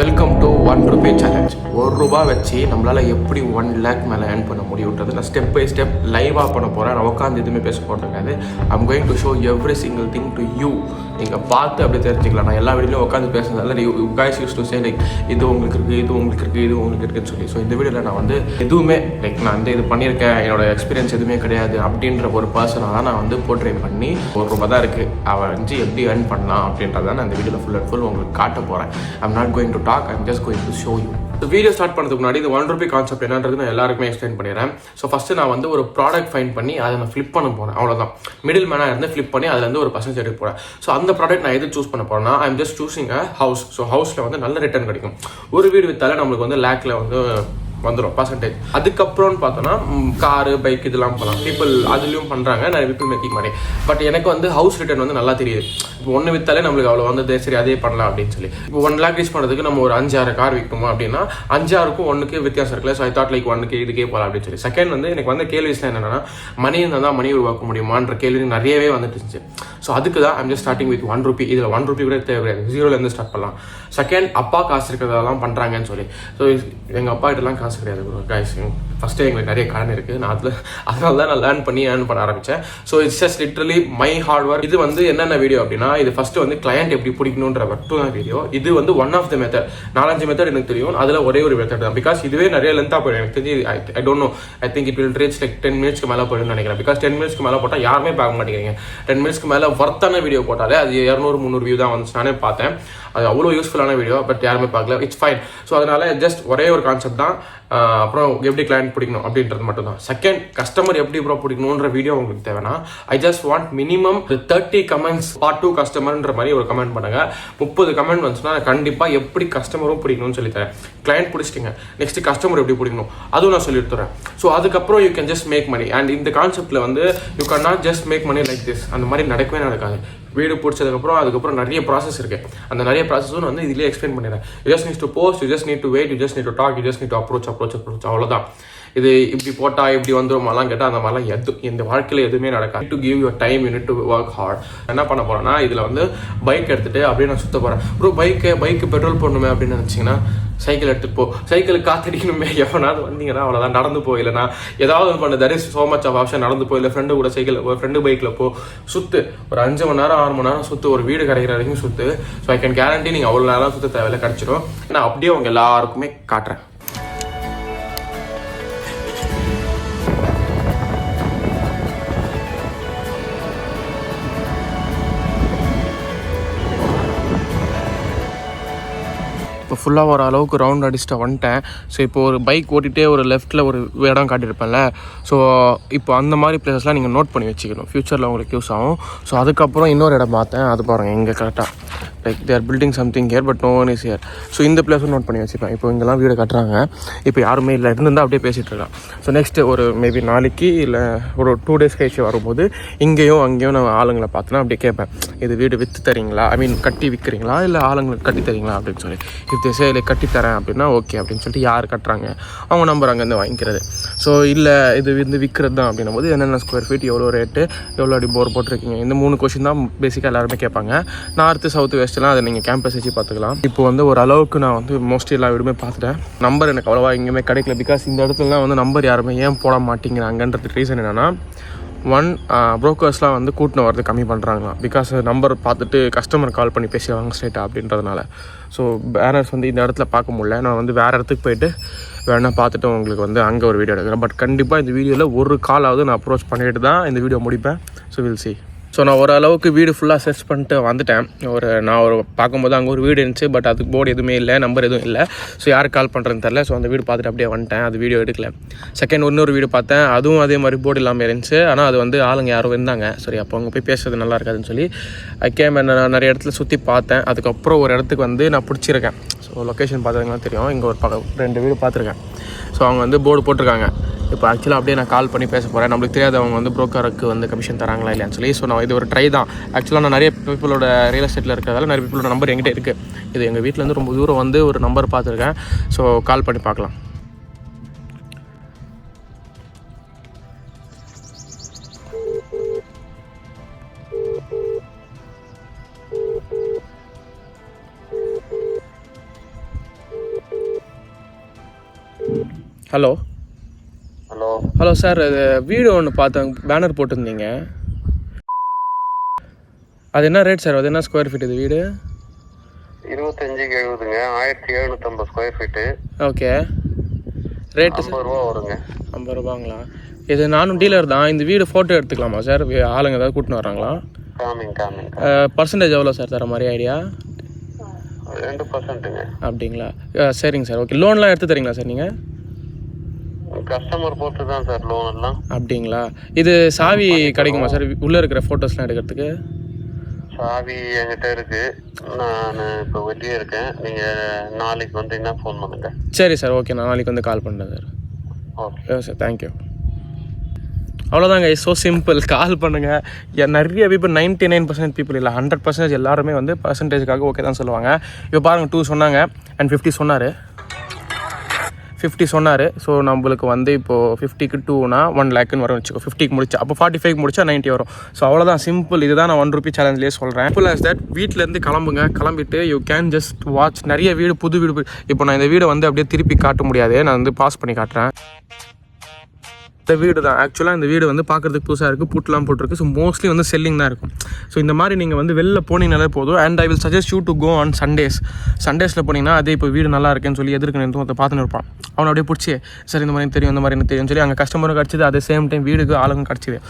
Welcome to 1 Ruby challenge. ₹1 வச்சு நம்மளால் எப்படி 1 lakh மேலே ஏர்ன் பண்ண முடியுன்றது நான் ஸ்டெப் பை ஸ்டெப் லைவாக பண்ண போகிறேன். நான் உட்காந்து எதுவுமே பேச போட்டிருக்காது. I'm going to show every single thing to you. நீங்கள் பார்த்து அப்படி தெரிஞ்சுக்கலாம். நான் எல்லா வீடியோலையும் உட்காந்து பேசுறதால guys used to say like இது உங்களுக்கு இருக்குது, இது உங்களுக்கு இருக்குது, இது உங்களுக்கு இருக்குதுன்னு சொல்லி. ஸோ இந்த வீடியோவில் நான் வந்து எதுவுமே லைக் நான் வந்து இது பண்ணியிருக்கேன், என்னோட எக்ஸ்பீரியன்ஸ் எதுவுமே கிடையாது அப்படின்ற ஒரு பர்சனாக தான் நான் வந்து போர்ட்ரே பண்ணி ₹1 தான் இருக்குது அவன் வந்து எப்படி ஏர்ன் பண்ணலாம் அப்படின்றத நான் இந்த வீடியோவில் ஃபுல் அண்ட் ஃபுல் உங்களுக்கு காட்ட போகிறேன். I'm not going to talk, I'm just going to show you. Video start பண்ணுறதுக்கு முன்னாடி இந்த 1 ரூபி கான்செப்ட் என்னன்றது நான் எல்லாருக்குமே எக்ஸ்பிளைன் பண்ணிடுறேன். ஸோ ஃபஸ்ட்டு நான் வந்து ஒரு ப்ராடக்ட் ஃபைண்ட் பண்ணி அதை நான் ஃப்ளிப் பண்ண போனேன். அவ்வளோதான், மிடில் மேனாக இருந்து ஃப்ளிப் பண்ணி அதுலேருந்து ஒரு பர்சன்டேஜ் எடுக்க போகிறேன். ஸோ அந்த ப்ராடக்ட் நான் எது சூஸ் பண்ண போகிறேன்னா I'm just choosing a house. So ஹவுஸில் வந்து நல்ல ரிட்டர்ன் கிடைக்கும். ஒரு வீடு விற்றாலே நம்மளுக்கு வந்து லேக்கில் வந்து வந்துடும் பர்சன்டேஜ். அதுக்கப்புறம்னு பார்த்தோன்னா காரு, பைக் இதெல்லாம் போகலாம். பீப்புள் அதுலேயும் பண்ணுறாங்க, நிறைய பீப்புள் மேக்கிங் மாதிரி. பட் எனக்கு வந்து ஹவுஸ் ரிட்டர்ன் வந்து நல்லா தெரியுது. இப்போ ஒன்று விற்றாலே நம்மளுக்கு அவ்வளோ வந்தது, சரி அதே பண்ணலாம் அப்படின்னு சொல்லி. இப்போ 1 lakh ரீச் பண்ணுறதுக்கு நம்ம ஒரு 5-6 கார் விற்கணுமா அப்படின்னா 5-6க்கும் 1க்கு வித்தியாசம் இருக்குல்ல. ஸோ ஐ தாட் லைக் 1க்கு இதுக்கே போகலாம் அப்படின்னு சொல்லி. செகண்ட் வந்து எனக்கு வந்து கேள்விஸ்லாம் என்னென்னா மணி இருந்தால் தான் மணி உருவாக்க முடியுமான்ற கேள்வி நிறையவே வந்துட்டு இருந்துச்சு. ஸோ அதுக்கு தான் I'm just starting with 1 Ruby. இதில் 1 ரூபி கூட தேவை கிடையாது, 0லேருந்து ஸ்டார்ட் பண்ணலாம். செகண்ட், அப்பா காசு இருக்கிறதெல்லாம் பண்ணுறாங்கன்னு சொல்லி. ஸோ எங்கள் அப்பா கிட்டலாம் காசு கிடையாது கைஸ். ஃபஸ்ட்டே எங்களுக்கு நிறைய கடன் இருக்குது. நான் அதனால தான் நான் லேர்ன் பண்ணி ஏர்ன் பண்ண ஆரம்பித்தேன். So it's just literally my hard work. இது வந்து என்னென்ன வீடியோ அப்படின்னா இது ஃபஸ்ட்டு வந்து கிளையண்ட் எப்படி பிடிக்கணுன்ற மட்டும் தான் வீடியோ. இது வந்து one of the method. 4-5 method எனக்கு தெரியும், அதில் ஒரே ஒரு மெத்தட் தான். பிகாஸ் இதுவே நிறைய லென்த்தாக போயிடும் எனக்கு தெரிஞ்சு. I don't know, I think it will reach like 10 மினிட்ஸ்க்கு மேலே போயிடும்னு நினைக்கிறேன். பிகாஸ் 10 மினிட்ஸ்க்கு மேலே போட்டால் யாருமே பார்க்க மாட்டேங்கிறீங்க. 10 மினிட்ஸ்க்கு மேலே ஒர்த்தான வீடியோ போட்டாலே அது 200-300 வியூ தான் வந்துச்சு. நானே பார்த்தேன், அது அவ்வளோ யூஸ்ஃபுல்லான வீடியோ. பட் யாருமே பார்க்கல, இட்ஸ் ஃபைன். ஸோ அதனால ஜஸ்ட் ஒரே ஒரு கான்செப்ட் தான். அப்புறம் எப்படி கிளையண்ட் பிடிக்கணும் அப்படின்றது மட்டும் தான். செகண்ட், கஸ்டமர் எப்படி பிடிக்கணுன்ற வீடியோ உங்களுக்கு தேவைன்னா I just want minimum 30 comments part 2 கஸ்டமர்ன்ற மாதிரி ஒரு கமெண்ட் பண்ணுங்க. 30 கமெண்ட் வந்துச்சுன்னா கண்டிப்பாக எப்படி கஸ்டமரும் பிடிக்கணும்னு சொல்லி தரேன். கிளையண்ட் பிடிச்சிட்டிங்க, நெக்ஸ்ட் கஸ்டமர் எப்படி பிடிக்கணும் அதுவும் நான் சொல்லி தரேன். ஸோ அதுக்கப்புறம் you can just make money. And இந்த கான்செப்டில் வந்து you can not just make money like this. அந்த மாதிரி நடக்கவே நடக்காது. வீடு பிடிச்சதுக்கப்புறம் நிறைய ப்ராசஸ் இருக்குது. அந்த நிறைய ப்ராசஸும் நான் வந்து இதிலே எக்ஸ்பிளைன் பண்ணிடுறேன். You just need to post, you just need to wait, you just need to talk, you just need to approach. அவ்வளோதான். இது இப்படி போட்டால் இப்படி வந்துருமாலாம் கேட்டால் அந்த மாதிரிலாம் இந்த வாழ்க்கையில் எதுவுமே நடக்காது. To give your time, you need to work hard. என்ன பண்ண போகிறேன்னா இதில் வந்து பைக் எடுத்துகிட்டு அப்படியே நான் சுற்ற போகிறேன். ப்ரோ பைக்கு பெட்ரோல் போடணுமே அப்படின்னு நினச்சிங்கன்னா சைக்கிள் எடுத்துகிட்டு போ. சைக்கிளுக்கு காத்தடிக்கணுமே எவனாவது வந்தீங்கன்னா அவ்வளோதான், நடந்து போ. இல்லைனா ஏதாவது பண்ணு, that is so much of option. நடந்து போ, இல்லை ஃப்ரெண்டு கூட சைக்கிள் போ, ஃப்ரெண்டு பைக்கில் போ, சுற்று. ஒரு 5 மணி நேரம் 6 மணி நேரம் சுற்று, ஒரு வீடு கிடைக்கிற வரைக்கும் சுற்று. ஸோ ஐ கேன் கேரண்டி நீங்கள் அவ்வளோ நேரம் சுற்ற தேவையில்லை, கிடச்சிடும். நான் அப்படியே அவங்க எல்லாருக்குமே காட்டுறேன். இப்போ ஃபுல்லாக ஒரு அளவுக்கு ரவுண்ட் அடிச்சுட்டு வந்துட்டேன். ஸோ இப்போ ஒரு பைக் ஓட்டிகிட்டே ஒரு லெஃப்ட்டில் ஒரு இடம் காட்டியிருப்பேன்ல. ஸோ இப்போ அந்த மாதிரி பிளேஸஸ்லாம் நீங்கள் நோட் பண்ணி வச்சுக்கணும், ஃப்யூச்சரில் உங்களுக்கு யூஸ் ஆகும். ஸோ அதுக்கப்புறம் இன்னொரு இடம் பார்த்தேன், அது பாருங்கள் இங்கே கரெக்டாக like there building something here but no one is here. So இந்த பிளேஸும் நோட் பண்ணி வச்சுப்பேன். இப்போ இங்கெல்லாம் வீடு கட்டுறாங்க, இப்போ யாருமே இல்லை, இருந்தால் அப்படியே பேசிகிட்டு இருக்கான். ஸோ நெக்ஸ்ட்டு ஒரு மேபி நாளைக்கு இல்லை ஒரு 2 days கழிச்சு வரும்போது இங்கேயும் அங்கேயும் நான் ஆளுங்களை பார்த்தேன்னா அப்படியே கேட்பேன், இது வீடு விற்று தரீங்களா, ஐ மீன் கட்டி விற்கிறீங்களா இல்லை ஆளுங்களுக்கு கட்டி தரீங்களா அப்படின்னு சொல்லி. சேலை கட்டித்தரேன் அப்படின்னா ஓகே அப்படின்னு சொல்லிட்டு யார் கட்டுறாங்க அவங்க நம்பர் அங்கேருந்து வாங்கிக்கிறது. ஸோ இல்லை இது வந்து விற்கிறது தான் அப்படின்னும் போது என்னென்ன ஸ்கொயர் ஃபீட், எவ்வளோ ரேட்டு, எவ்வளோ அடி போர் போட்டிருக்கீங்க, இந்த 3 கொஷின் தான் பேசிக்காக எல்லாருமே கேட்பாங்க. நார்த்து சவுத்து வெஸ்ட்லாம் அதை நீங்கள் கேம்பஸ் வச்சு பார்த்துக்கலாம். இப்போ வந்து ஒரு அளவுக்கு நான் வந்து மோஸ்ட்லி எல்லா வீடுமே பார்த்துட்டேன். நம்பர் எனக்கு அவ்வளோவா எங்கேயுமே கிடைக்கல. பிகாஸ் இந்த இடத்துலலாம் வந்து நம்பர் யாருமே ஏன் போட மாட்டேங்கிறாங்கன்றது ரீசன் என்னென்னா, ப்ரோக்கர்ஸ்லாம் வந்து கூட்டின்னு வரது கம்மி பண்ணுறாங்களாம். பிகாஸ் நம்பர் பார்த்துட்டு கஸ்டமர் கால் பண்ணி பேசுவாங்க ஸ்ட்ரைட்டாக அப்படின்றதுனால. ஸோ பேனர்ஸ் வந்து இந்த இடத்துல பார்க்க முடியல. நான் வந்து வேறு இடத்துக்கு போய்ட்டு வேணால் பார்த்துட்டு உங்களுக்கு வந்து அங்கே ஒரு வீடியோ எடுக்கிறேன். பட் கண்டிப்பாக இந்த வீடியோவில் ஒரு காலாவது நான் அப்ரோச் பண்ணிட்டு தான் இந்த வீடியோ முடிப்பேன். So will see. ஸோ நான் ஓரளவுக்கு வீடு ஃபுல்லாக சர்ச் பண்ணிட்டு வந்துட்டேன். நான் பார்க்கும்போது அங்கே ஒரு வீடு இருந்துச்சு, பட் அதுக்கு போர்டு எதுவுமே இல்லை, நம்பர் எதுவும் இல்லை. ஸோ யாருக்கு கால் பண்ணுறதுன்னு தெரில. ஸோ அந்த வீடு பார்த்துட்டு அப்படியே வந்துட்டேன், அது வீடியோ எடுக்கல. செகண்ட் இன்னொரு வீடு பார்த்தேன், அதுவும் அதே மாதிரி போர்டு இல்லாமல் இருந்துச்சு. ஆனால் அது வந்து ஆளுங்க யாரும் இருந்தாங்க. சரி அப்போ அங்கே போய் பேசுறது நல்லா இருக்காதுன்னு சொல்லி நான் நிறைய இடத்துல சுற்றி பார்த்தேன். அதுக்கப்புறம் ஒரு இடத்துக்கு வந்து நான் பிடிச்சிருக்கேன். ஸோ லொக்கேஷன் பார்த்ததுங்கலாம் தெரியும். இங்கே ஒரு 2 வீடு பார்த்துருக்கேன். ஸோ அவங்க வந்து போர்டு போட்டிருக்காங்க. இப்போ ஆக்சுவலாக அப்படியே நான் கால் பண்ணி பேச போகிறேன். நம்மளுக்கு தெரியாது அவங்க வந்து ப்ரோக்கருக்கு வந்து கமிஷன் தராங்களா இல்லையான்னு சொல்லி. ஸோ நான் இது ஒரு ட்ரை தான். ஆக்சுவலாக நான் நிறைய பீப்புளோட ரியல் எஸ்டேட்டில் இருக்கிறதால நிறைய பீப்புளோட நம்பர் என்கிட்ட இருக்குது. இது எங்கள் வீட்டிலேருந்து ரொம்ப தூரம் வந்து ஒரு நம்பர் பார்த்துருக்கேன். ஸோ கால் பண்ணி பார்க்கலாம். ஹலோ ஹலோ ஹலோ சார், இது வீடு ஒன்று பார்த்தேன், பேனர் போட்டிருந்தீங்க. அது என்ன ரேட் சார்? அது என்ன ஸ்கொயர் ஃபீட் இது வீடு? 25க்கு 70ங்க, 1750 ஸ்கொயர் ஃபீட்டு. ஓகே, ரேட்டு 50 ரூபா வருங்க. 50 ரூபாங்களா? இது நானும் டீலர் தான். இந்த வீடு ஃபோட்டோ எடுத்துக்கலாமா சார்? ஆளுங்க ஏதாவது கூட்டின்னு வராங்களா? காமிங்க. பர்சன்டேஜ் எவ்வளோ சார் தர மாதிரி ஐடியா? 2%ங்க. அப்படிங்களா? சரிங்க சார், ஓகே. லோன்லாம் எடுத்து தரீங்களா சார் நீங்கள்? கஸ்டமர் பொறுத்து தான் சார் லோன் எல்லாம். அப்படிங்களா? இது சாவி கிடைக்குமா சார் உள்ளே இருக்கிற ஃபோட்டோஸ்லாம் எடுக்கிறதுக்கு? சாவி என்கிட்ட இருக்கு. நான் இப்போ வெளியே இருக்கேன். நீங்கள் நாளைக்கு வந்தீங்கன்னா ஃபோன் பண்ணுங்க. சரி சார், ஓகே. நான் நாளைக்கு வந்து கால் பண்ணுறேன் சார். Okay sir, thank you. அவ்வளோதாங்க, ஸோ சிம்பிள். கால் பண்ணுங்கள். நிறைய பீப்புள் 99% பீப்புள் இல்லை, 100% எல்லாருமே வந்து பர்சன்டேஜுக்காக ஓகே தான் சொல்லுவாங்க. இப்போ பாருங்கள், 2 சொன்னாங்க அண்ட் 50 சொன்னார். 50 சொன்னார். ஸோ நம்மளுக்கு வந்து இப்போது 50க்கு 2னா 1 லேக்குன்னு வரும் வச்சுக்கோ. 50க்கு முடிச்சா அப்போ 45க்கு முடிச்சா 90 வரும். ஸோ அவ்வளோதான், சிம்பிள். இதுதான் நான் 1 ரூபி சேலஞ்சிலே சொல்கிறேன். Simple as that. வீட்டிலேருந்து கிளம்பிட்டு யூ கேன் ஜஸ்ட் வாட்ச். நிறைய வீடு, புது வீடு. இப்போ நான் இந்த வீடை வந்து அப்படியே திருப்பி காட்ட முடியாது, நான் வந்து பாஸ் பண்ணி காட்டுறேன். இந்த வீடு தான் ஆக்சுவலாக. இந்த வீடு வந்து பார்க்குறதுக்கு புதுசாக இருக்குது, புட்லாம் போட்டிருக்கு. ஸோ மோஸ்ட்லி வந்து செல்லிங் தான் இருக்கும். ஸோ இந்த மாதிரி நீங்கள் வந்து வெளில போனீங்கனாலே போதும். And I will suggest you to go on சண்டேஸில் போனீங்கன்னா அதே இப்போ வீடு நல்லா இருக்குன்னு சொல்லி எதிர்க்கு நின்று பார்த்துன்னு இருப்பான். அவனை அப்படியே பிடிச்சி சார் இந்த மாதிரி தெரியும், இந்த மாதிரி எனக்கு தெரியும் சொல்லி அங்கே கஸ்டமரும் கிடச்சிது, அதே சேம் டைம் வீடுக்கு ஆளுங்க கிடச்சிது.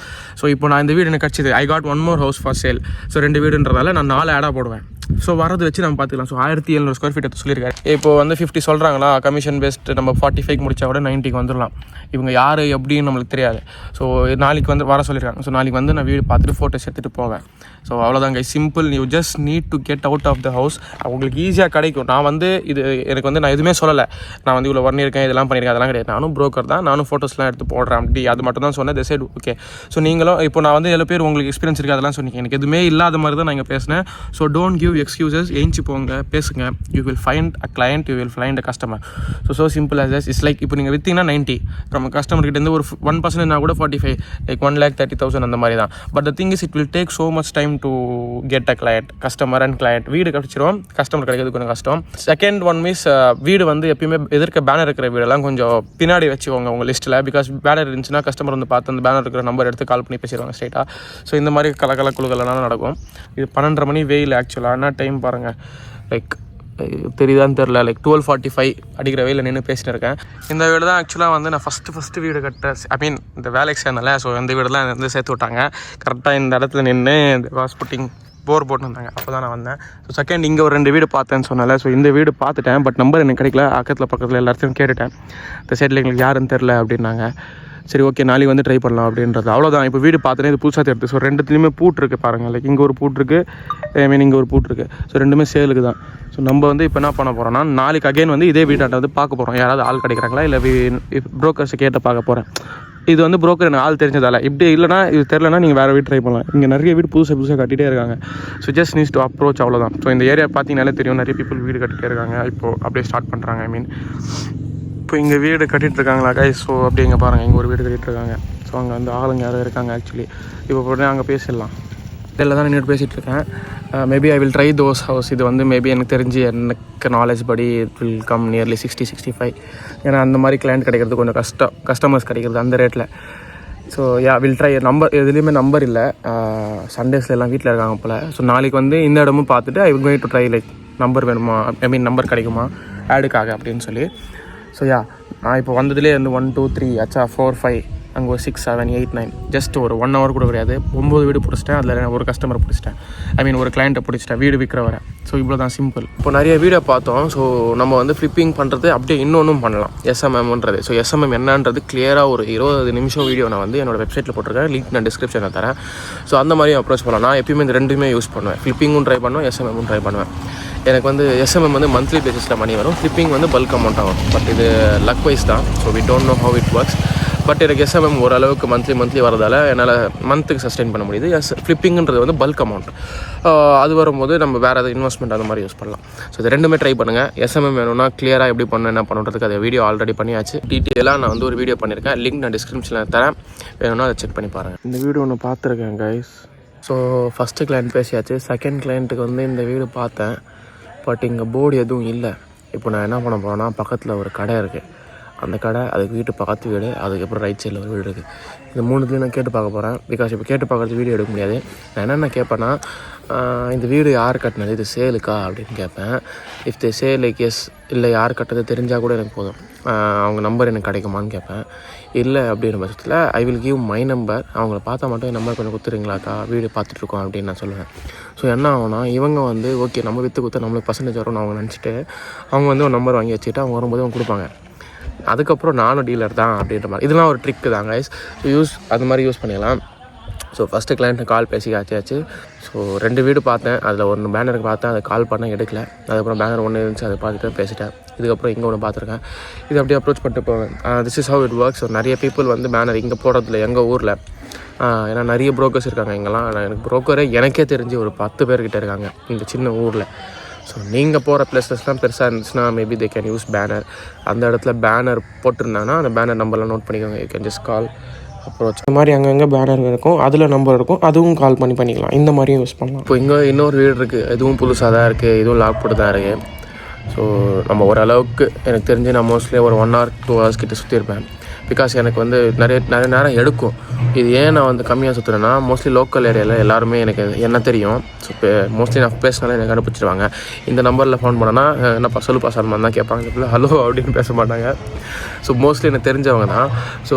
ஸோ இப்போ நான் இந்த வீடு எனக்கு கிடச்சிது. I got 1 more house for sale. So 2 வீடுன்றதால நான் 4 ஆடாக போடுவேன். ஸோ வரது வச்சு நம்ம பார்த்துக்கலாம். ஸோ 1700 ஸ்கொயர் ஃபீட் எடுத்து சொல்லியிருக்காரு. இப்போ வந்து 50 சொல்கிறாங்களா, கமிஷன் பேஸ்ட். நம்ம 45க்கு முடிச்சா கூட 90க்கு வந்துடலாம். இவங்க யார் எப்படின்னு நம்மளுக்கு தெரியாது. ஸோ நாளைக்கு வந்து வர சொல்லியிருக்காங்க. ஸோ நாளைக்கு வந்து நான் வீடு பார்த்துட்டு ஃபோட்டோஸ் எடுத்துகிட்டு போவேன். ஸோ அவ்வளோதாங்க, simple. You just need to get out of the house. உங்களுக்கு ஈஸியாக கிடைக்கும். நான் வந்து எனக்கு வந்து நான் எதுவுமே சொல்லலை. நான் வந்து இவ்வளோ பண்ணியிருக்கேன், இதெல்லாம் பண்ணியிருக்கேன், அதெல்லாம் கிடையாது. நானும் ப்ரோக்கர் தான், நானும் ஃபோட்டோஸ்லாம் எடுத்து போடுறேன். அப்படி அது மட்டும் தான் சொன்னேன். Side okay. ஸோ நீங்களும் இப்போ நான் வந்து 7 பேர் உங்களுக்கு எக்ஸ்பீரியன்ஸ் இருக்குது அதெல்லாம் சொன்னீங்க. எனக்கு எதுவுமே இல்லாத மாதிரி தான் நான் இங்கே பேசினேன். So don't give excuses. ஏஞ்சி போங்க, பேசுங்க. You will find a client, you will find a customer. So simple as it's like. இப்போ நீங்கள் விற்றீங்கன்னா 90, நம்ம கஸ்டமர்கிட்ட ஒரு 1% கூட 45, லைக் 1,30,000 அந்த மாதிரி தான். But the thing is it will take so much time to get a client, customer and client. வீடு கிடச்சிரும், கஸ்டமர் கிடைக்கிறது கொஞ்சம் கஷ்டம். செகண்ட் ஒன் மீன்ஸ் வீடு வந்து எப்பயுமே எதிர்க்க பேனர் இருக்கிற வீடெல்லாம் கொஞ்சம் பின்னாடி வச்சுக்கோங்க உங்கள் லிஸ்ட்டில். பிகாஸ் பேனர் இருந்துச்சுன்னா கஸ்டமர் வந்து பார்த்து அந்த பேனர் இருக்கிற நம்பர் எடுத்து கால் பண்ணி பேசிடுவாங்க ஸ்ட்ரைட்டாக. ஸோ இந்த மாதிரி குழுக்கள்லாம் நடக்கும். இது 12:30 மணி வெயில். ஆக்சுவலாக என்ன டைம் பாருங்கள், லைக் தெரியுதான்னு தெரில, லைக் 12:45 அடிக்கிற வெயிலில் நின்று பேசிட்டு இருக்கேன். இந்த வீடு தான் ஆக்சுவலாக வந்து நான் ஃபஸ்ட்டு வீடு கட்ட, ஐ மீன் இந்த வேலைக்கு சேர்ந்தல. ஸோ இந்த வீடெல்லாம் வந்து சேர்த்து விட்டாங்க. கரெக்டாக இந்த இடத்துல நின்று இந்த வாஸ் புட்டிங் போர் போட்டு வந்தாங்க. அப்போ தான் நான் வந்தேன். ஸோ செகண்ட் இங்கே ஒரு 2 வீடு பார்த்தேன்னு சொன்னால. ஸோ இந்த வீடு பார்த்துட்டேன், பட் நம்பர் எனக்கு கிடைக்கல. பக்கத்தில் எல்லாத்தையும் கேட்டுட்டேன். இந்த சைடில் எங்களுக்கு யாருன்னு தெரில அப்படின்னாங்க. சரி ஓகே, நாளைக்கு வந்து ட்ரை பண்ணலாம் அப்படின்றது. அவ்வளோதான். இப்போ வீடு பார்த்துட்டேன், இது புதுசாக தெரியுது. ஸோ 2த்துலேயுமே பூட் இருக்குது பாருங்கள். லைக் இங்கே ஒரு பூட் இருக்குது, ஐ மீன் இங்கே ஒரு பூட் இருக்குது. ஸோ 2மே சேலுக்கு தான். ஸோ நம்ம வந்து இப்போ என்ன பண்ண போகிறோம்னா, நாளைக்கு அகைன் வந்து இதே வீட்டாண்ட வந்து பார்க்க போகிறோம். யாராவது ஆள் கிடைக்கிறாங்களா, இல்லை ப்ரோக்கர்ஸை கேட்டு பார்க்க போகிறேன். இது வந்து ப்ரோக்கர் எனக்கு ஆள் தெரிஞ்சதால. இப்படி இல்லைனா இது தெரிலனா நீங்கள் வேறு வீடு ட்ரை பண்ணலாம். இங்கே நிறைய வீடு புதுசாக கட்டிகிட்டே இருக்காங்க. So just needs to approach, அவ்வளோதான். ஸோ இந்த ஏரியா பார்த்தீங்கன்னாலே தெரியும், நிறைய பீப்புள் வீடு கட்டிகிட்டே இருக்காங்க. இப்போது அப்படியே ஸ்டார்ட் பண்ணுறாங்க. ஐ மீன் இப்போ இங்கே வீடு கட்டிகிட்ருக்காங்களா கைஸ்? ஸோ அப்படி இங்கே பாருங்கள், இங்கே ஒரு வீடு கட்டிகிட்ருக்காங்க. ஸோ அங்கே வந்து ஆளுங்க யாரும் இருக்காங்க ஆக்சுவலி. இப்போ உடனே அங்கே பேசிடலாம். இதில் தான் நின்று பேசிகிட்ருக்கேன். Maybe I will try those house. இது வந்து மேபி எனக்கு தெரிஞ்சு எனக்கு நாலேஜ் படி இட் வில் கம் நியர்லி 60-65. ஏன்னா அந்த மாதிரி கிளைண்ட் கிடைக்கிறது கொஞ்சம் கஸ்டமர்ஸ் கிடைக்கிறது அந்த ரேட்டில். So will try. நம்பர் எதுலேயுமே நம்பர் இல்லை. சண்டேஸில் எல்லாம் வீட்டில் இருக்காங்க போல். ஸோ நாளைக்கு வந்து இந்த இடமும் பார்த்துட்டு I will going to try like number வேணுமா, ஐ மீன் நம்பர் கிடைக்குமா ஆடுக்காக அப்படின்னு சொல்லி. ஸோ நான் இப்போ வந்ததுலேயே வந்து 1 2 3 ஆச்சா 4 5 அங்கே ஒரு 6 7 8 9 ஜஸ்ட் ஒரு 1 hour கூட கிடையாது. 9 வீடு பிடிச்சிட்டேன். அதில் ஒரு கஸ்டமர் பிடிச்சிட்டேன், ஐ மீன் ஒரு கிளைண்ட்டை பிடிச்சிட்டேன், வீடு விற்கிற வர. ஸோ இவ்வளோ தான் சிம்பிள். இப்போ நிறைய வீடியோ பார்த்தோம். ஸோ நம்ம வந்து ஃப்ளிப்பிங் பண்ணுறது அப்படியே இன்னொன்றும் பண்ணலாம், SMMன்றது. ஸோ SMM என்னன்றது கிளியராக ஒரு 20 நிமிஷம் வீடியோ நான் வந்து என்னோடய வெப்சைட்டில் போட்டிருக்கேன். லிங்க் நான் டிஸ்கிரிப்ஷனில் தரேன். ஸோ அந்த மாதிரியும் அப்ரோச் பண்ணலாம். நான் எப்பயுமே இந்த 2மே யூஸ் பண்ணுவேன். ஃப்ளிப்பிங்கும் ட்ரை பண்ணுவேன், SMMும் ட்ரை பண்ணுவேன். எனக்கு வந்து SMM வந்து மந்த்லி பேசிஸில் மணி வரும், ஃப்ளிப்பிங் வந்து பல்க் அமௌண்ட் ஆகும். பட் இது லக் வைஸ் தான். So we don't know how it works. But எனக்கு SMM ஓரளவுக்கு மந்த்லி வரதால் என்னால் மந்த்துக்கு சஸ்டெயின் பண்ண முடியுது. ஃப்ளிப்பிங்கிறது வந்து பல்க் அமௌண்ட். அது வரும்போது நம்ம வேறு ஏதாவது இன்வெஸ்ட்மெண்ட் அந்த மாதிரி யூஸ் பண்ணலாம். ஸோ இது 2மே ட்ரை பண்ணுங்கள். SMM வேணும்னா கிளியராக எப்படி பண்ணணும் என்ன பண்ணுறதுக்கு அதை வீடியோ ஆல்ரெடி பண்ணியாச்சு. டீட்டெயிலாக நான் வந்து ஒரு வீடியோ பண்ணியிருக்கேன். லிங்க் நான் டிஸ்கிரிப்ஷனில் தரேன், வேணும்னா அதை செக் பண்ணி பாருங்கள். இந்த வீடியோ ஒன்று பார்த்துருக்கேன் கைஸ். ஸோ ஃபஸ்ட்டு கிளைண்ட் பேசியாச்சு. செகண்ட் கிளைண்ட்டுக்கு வந்து இந்த வீடு பார்த்தேன். பட் இங்கே போர்டு எதுவும் இல்லை. இப்போ நான் என்ன பண்ண போகிறேன்னா, பக்கத்தில் ஒரு கடை இருக்குது, அந்த கடை, அதுக்கு வீட்டு பக்கத்து வீடு, அதுக்கப்புறம் ரைட் சைடில் ஒரு வீடு இருக்குது. இந்த 3த்துலையும் நான் கேட்டு பார்க்க போகிறேன். பிகாஸ் இப்போ கேட்டு பார்க்குறது வீடியோ எடுக்க முடியாது. நான் என்னென்ன கேட்பேன்னா, இந்த வீடு யார் கட்டினது, இது சேலுக்கா அப்படின்னு கேட்பேன். If they say like yes, இல்லை யார் கட்டுறது தெரிஞ்சால் கூட எனக்கு போதும். அவங்க நம்பர் எனக்கு கிடைக்குமான்னு கேட்பேன். இல்லை அப்படின்ற பட்சத்தில் I will give my number. அவங்கள பார்த்தா மட்டும் என் நம்பர் கொஞ்சம் கொடுத்துறீங்களாக்கா, வீடு பார்த்துட்ருக்கோம் அப்படின்னு நான் சொல்லுவேன். ஸோ என்ன ஆகும்னா, இவங்க வந்து ஓகே நம்ம விற்று கொடுத்தா நம்மளுக்கு பர்சன்டேஜ் வரும்னு அவங்க நினச்சிட்டு அவங்க வந்து ஒரு நம்பர் வாங்கி வச்சுட்டு அவங்க வரும்போது அவங்க கொடுப்பாங்க. அதுக்கப்புறம் நானும் டீலர் தான் அப்படின்ற மாதிரி. இதெல்லாம் ஒரு ட்ரிக்கு தான் கைஸ். அது மாதிரி யூஸ் பண்ணிக்கலாம். ஸோ ஃபஸ்ட்டு கிளைண்ட்டு கால் பேசி ஆச்சு. ஸோ 2 வீடு பார்த்தேன். அதில் ஒன்று பேனருக்கு பார்த்தேன், அதை கால் பண்ண எடுக்கல. அதுக்கப்புறம் பேனர் ஒன்று இருந்துச்சு, அதை பார்த்துட்டு பேசிட்டேன். இதுக்கப்புறம் இங்கே ஒன்று பார்த்துருக்கேன். இது அப்படியே அப்ரோச் பண்ணிட்டு போவேன். This is how it works. So நிறைய பீப்புள் வந்து பேனர் இங்கே போடுறதில்ல எங்கள் ஊரில். ஏன்னா நிறைய ப்ரோக்கர்ஸ் இருக்காங்க இங்கெல்லாம். எனக்கு ப்ரோக்கரே எனக்கே தெரிஞ்சு ஒரு 10 பேர்கிட்ட இருக்காங்க இந்த சின்ன ஊரில். ஸோ நீங்கள் போகிற பிளேசஸ்லாம் பெருசாக இருந்துச்சுன்னா maybe they can use banner. அந்த இடத்துல பேனர் போட்டிருந்தாங்கன்னா அந்த பேனர் நம்பர்லாம் நோட் பண்ணிக்கோங்க. You can just call approach. இந்த மாதிரி அங்கங்கே பேனர் இருக்கும், அதில் நம்பர் இருக்கும், அதுவும் கால் பண்ணிக்கலாம். இந்த மாதிரியும் யூஸ் பண்ணலாம். இப்போ இங்கே இன்னொரு வீடு இருக்குது, இதுவும் புதுசாக தான் இருக்குது, இதுவும் லாக் போட்டு தான் இருக்குது. ஸோ நம்ம ஓரளவுக்கு எனக்கு தெரிஞ்சு நான் மோஸ்ட்லி ஒரு 1 or 2 hours கிட்ட சுற்றிருப்பேன். பிகாஸ் எனக்கு வந்து நிறைய நேரம் எடுக்கும். இது ஏன் நான் வந்து கம்மியாக சுற்றுறேன்னா, மோஸ்ட்லி லோக்கல் ஏரியாவில் எல்லாருமே எனக்கு என்ன தெரியும். ஸோ இப்போ மோஸ்ட்லி நான் பேசினாலே எனக்கு கண்டுபிடிச்சிருவாங்க. இந்த நம்பரில் ஃபோன் பண்ணேன்னா என்னப்பா சொல்லுப்பா சார் தான் கேட்பாங்க. இப்போ ஹலோ அப்படின்னு பேச மாட்டாங்க. ஸோ மோஸ்ட்லி எனக்கு தெரிஞ்சவங்க தான். ஸோ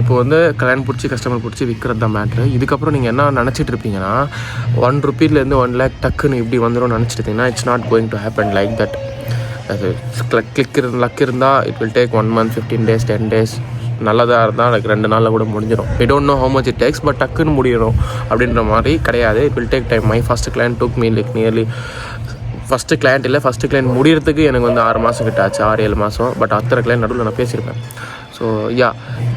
இப்போ வந்து கல்யாணம் பிடிச்சி கஸ்டமர் பிடிச்சி விற்கிறது தான் மேட்ரு. இதுக்கப்புறம் நீங்கள் என்ன நினச்சிட்டு இருப்பீங்கன்னா, 1 rupeeலேருந்து 1 lakh டக்குன்னு இப்படி வந்துடும் நினச்சிட்டிங்கன்னா, it's not going to happen like that. அது லக் இருந்தால் it will take 1 month, 15 days, 10 days. நல்லதாக இருந்தால் எனக்கு 2 நாளில் கூட முடிஞ்சிடும். I don't know how much it takes, but டக்குன்னு முடியணும் அப்படின்ற மாதிரி கிடையாது. It will take time. My first client took me like nearly first client முடியறதுக்கு எனக்கு வந்து 6 மாதம் கிட்ட ஆச்சு, 6-7 மாதம். பட் அத்தனை கிளைண்ட் நடுவில் நான் பேசியிருப்பேன். So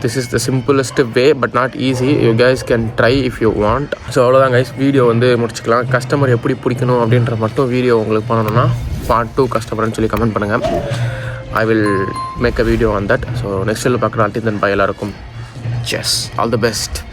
this is the simplest way, but not easy. You guys can try if you want. So அவ்வளோதான் கைஸ், வீடியோ வந்து முடிச்சுக்கலாம். கஸ்டமர் எப்படி பிடிக்கணும் அப்படின்ற மட்டும் வீடியோ உங்களுக்கு பண்ணணும்னா part 2 கஸ்டமர்னு சொல்லி கமெண்ட் பண்ணுங்கள். I will make a video on that. So next வீடியோவில் பார்க்குறோம். until then bye எல்லாருக்கும். Yes, all the best.